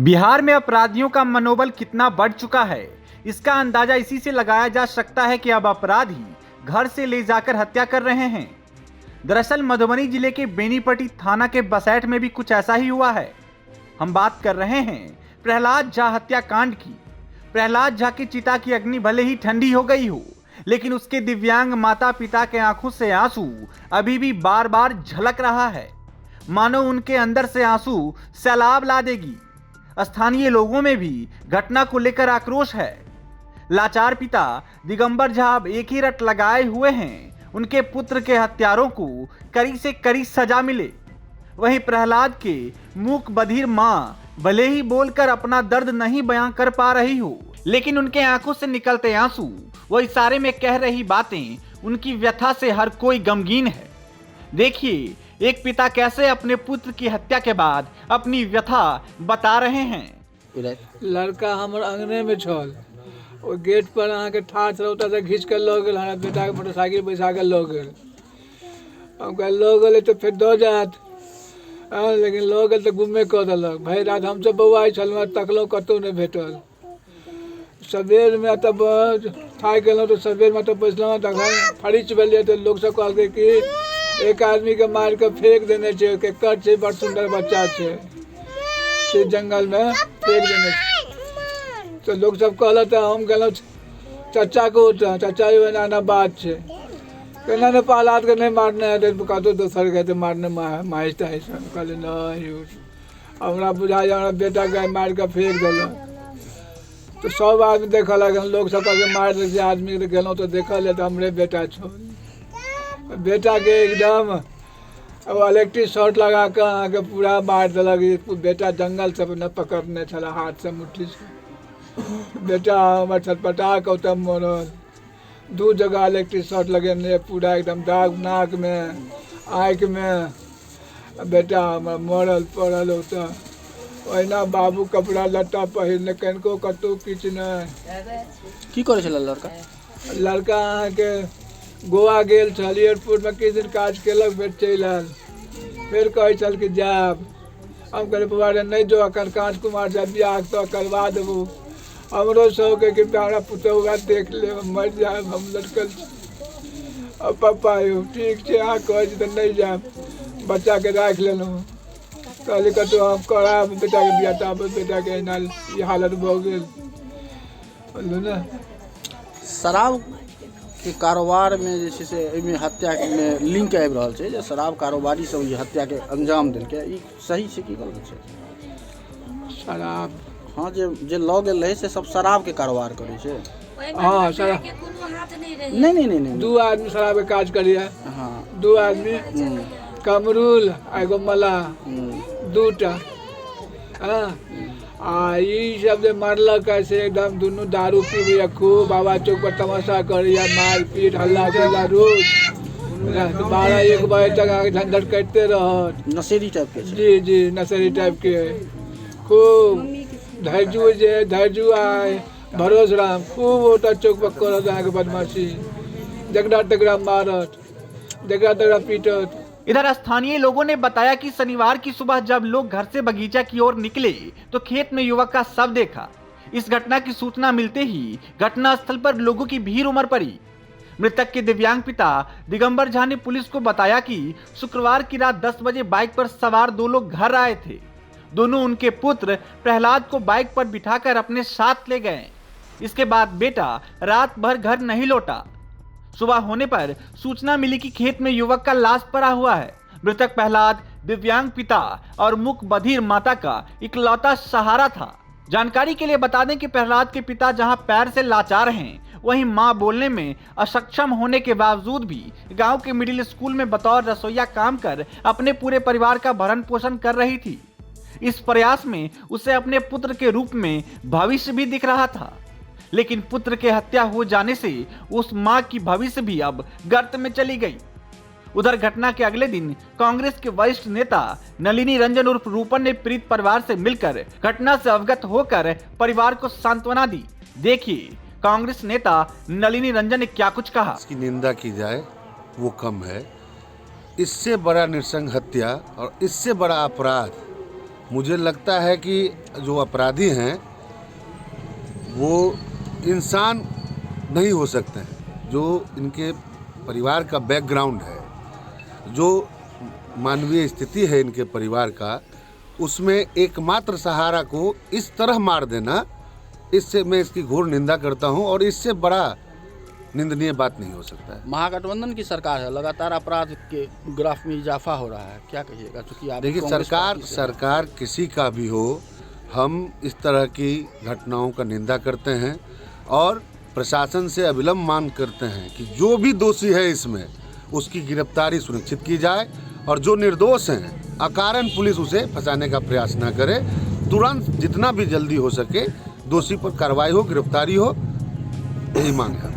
बिहार में अपराधियों का मनोबल कितना बढ़ चुका है, इसका अंदाजा इसी से लगाया जा सकता है कि अब अपराधी घर से ले जाकर हत्या कर रहे हैं। दरअसल मधुबनी जिले के बेनीपट्टी थाना के बसैठ में भी कुछ ऐसा ही हुआ है। हम बात कर रहे हैं प्रहलाद झा हत्याकांड की। प्रहलाद झा की चिता की अग्नि भले ही ठंडी हो गई हो, लेकिन उसके दिव्यांग माता पिता के आंखों से आंसू अभी भी बार बार झलक रहा है, मानो उनके अंदर से आंसू सैलाब ला देगी। स्थानीय लोगों में भी घटना को लेकर आक्रोश है। लाचार पिता दिगंबर झा अब एक ही रट लगाए हुए हैं, उनके पुत्र के हत्यारों को कड़ी से कड़ी सजा मिले। वहीं प्रहलाद के मूक बधिर मां भले ही बोलकर अपना दर्द नहीं बयां कर पा रही हो, लेकिन उनके आंखों से निकलते आंसू वो इशारे में कह रही बातें उनकी व्यथा से हर कोई गमगीन है। देखिए एक पिता कैसे अपने पुत्र की हत्या के बाद अपनी व्यथा बता रहे हैं। लड़का हमारे अंगने में छल, वो गेट पर अहाँ के ठाढ़ रौता से घींच के लो गए। हमारा बेटा के मोटरसाइकिल बैसा के लो गए। हम कहे लो गए तो फिर दो जात, लेकिन लो गए तो गुमे कऽ देलक। भरि रात हमसब बौआइ छलहुँ, तकलहुँ कतहु नहीं भेटल। सबेर में तब थाकि गेलहुँ तो सबेर में तब बैसलहुँ, तखन फरिच भेलियै तो लोग सब कहलकै कि एक आदमी के मार के फेंक देने छे, केकर छे, बड़ सुंदर बच्चा छे, से जंगल में फेंक देने छे। तो लोग सब कहल तो हम गेलहुँ चाचा को, चाचा एना बात छे, केना ने प्रहलाद के नहीं मारने है, कतौ दोसर के मारने माइस ताइस। कहले नहीं, हमरा बुझाइए हमरा बेटा के मार के फेंक देलक। तो सब आदमी देख लगे, लोग सब कहलकै मार दे आदमी के। गेलहुँ तो देखल तो हमरे बेटा छो। बेटा के एकदम इलेक्ट्रिक शॉर्ट लगा कर अहाँ के पूरा मार दिलक। बेटा जंगल से न पकड़ने छला, हाथ से मुट्ठी से। बेटा हमर छटपटा के तब मरल। 2 जगह इलेक्ट्रिक शॉर्ट लगेने, पूरा एकदम दाग नाक में, आँख में। बेटा हमर मरल पड़ल होता। ओहिना बाबू कपड़ा लत्ता पहिरने, कनिको कतहु किछु नहीं। की करे छला लड़का? लड़का अहाँ के गोवा गेल छल, एयरपोर्ट में किछु दिन काज केलक, फेर चलि आयल। फिर कहै छल कि जायब। हम कहलियै बौआ रे नहीं जो, अखन कांच कुमार से बियाह तो करवा देबू। हमरो शौक है कि हमरा पुतहुआ देख ले, मर जायब हम लटकल छी। अब पापा यौ ठीक छै, अहाँ कहै छी तऽ नहीं जायब। बच्चा के राखि लेलहुँ। कहलियै कतहु हम करायब बेटा के बियाह, ताबे बेटा के एना ई हालत भऽ गेल। बुझलहुँ ने। शराब के कारोबार में जे छै से एहिमे हत्या में लिंक आबि रहल छै, जे शराब कारोबारी सब जे हत्या के अंजाम देलकै, ई सही छै की गलत छै? शराब हाँ, जे लऽ गेल रहे से सब शराब के कारोबार करे छै। हाँ शराब नहीं 2 आदमी शराब के काज करिए। हाँ 2 आदमी, कमरुल एगो मलाह, 2टा। हाँ आ ई सब जे मरलक ऐसे एकदम दुनू दारू पीबे, खूब बाबा चौक पर तमाशा करिए, मारपीट हल्ला गुल्ला रोज। 12-1 बजे तक आगे झंझट करते रहत। नशेड़ी टाइप के छै। जी जी नशेड़ी टाइप के खूब। धैर्जू आए भरोस राम खूब ओटा चौक पर करत अहाँ के बदमाशी, जगड़ा तगड़ा मारत, जगड़ा तगड़ा पीटत। इधर स्थानीय लोगों ने बताया कि शनिवार की सुबह जब लोग घर से बगीचा की ओर निकले तो खेत में युवक का शव देखा। इस घटना की सूचना मिलते ही घटनास्थल पर लोगों की भीड़ उमड़ पड़ी। मृतक के दिव्यांग पिता दिगंबर झा ने पुलिस को बताया कि शुक्रवार की रात 10 बजे बाइक पर सवार 2 लोग घर आए थे। दोनों उनके पुत्र प्रहलाद को बाइक पर बिठाकर अपने साथ ले गए। इसके बाद बेटा रात भर घर नहीं लौटा। सुबह होने पर सूचना मिली कि खेत में युवक का लाश पड़ा हुआ है। मृतक प्रहलाद दिव्यांग पिता और मूक बधिर माता का इकलौता सहारा था। जानकारी के लिए बता दें कि प्रहलाद के पिता जहां पैर से लाचार हैं, वहीं मां बोलने में अक्षम होने के बावजूद भी गांव के मिडिल स्कूल में बतौर रसोइया काम कर अपने पूरे परिवार का भरण पोषण कर रही थी। इस प्रयास में उसे अपने पुत्र के रूप में भविष्य भी दिख रहा था, लेकिन पुत्र के हत्या हो जाने से उस मां की भविष्य भी अब गर्त में चली गई। उधर घटना के अगले दिन कांग्रेस के वरिष्ठ नेता नलिनी रंजन उर्फ रूपन ने पीड़ित परिवार से मिलकर घटना से अवगत होकर परिवार को सांत्वना दी। देखिए कांग्रेस नेता नलिनी रंजन ने क्या कुछ कहा। इसकी निंदा की जाए वो कम है। इससे बड़ा नृशंस हत्या और इससे बड़ा अपराध मुझे लगता है कि जो अपराधी हैं वो इंसान नहीं हो सकते हैं। जो इनके परिवार का बैकग्राउंड है, जो मानवीय स्थिति है इनके परिवार का, उसमें एकमात्र सहारा को इस तरह मार देना, इससे मैं इसकी घोर निंदा करता हूं और इससे बड़ा निंदनीय बात नहीं हो सकता है। महागठबंधन की सरकार है, लगातार अपराध के ग्राफ में इजाफा हो रहा है, क्या कहिएगा? चूंकि आप देखिए, कांग्रेस पार्टी से हैं। सरकार किसी का भी हो, हम इस तरह की घटनाओं का निंदा करते हैं और प्रशासन से अविलंब मांग करते हैं कि जो भी दोषी है इसमें उसकी गिरफ्तारी सुनिश्चित की जाए और जो निर्दोष हैं अकारण पुलिस उसे फंसाने का प्रयास ना करे। तुरंत जितना भी जल्दी हो सके दोषी पर कार्रवाई हो, गिरफ्तारी हो, यही मांग है।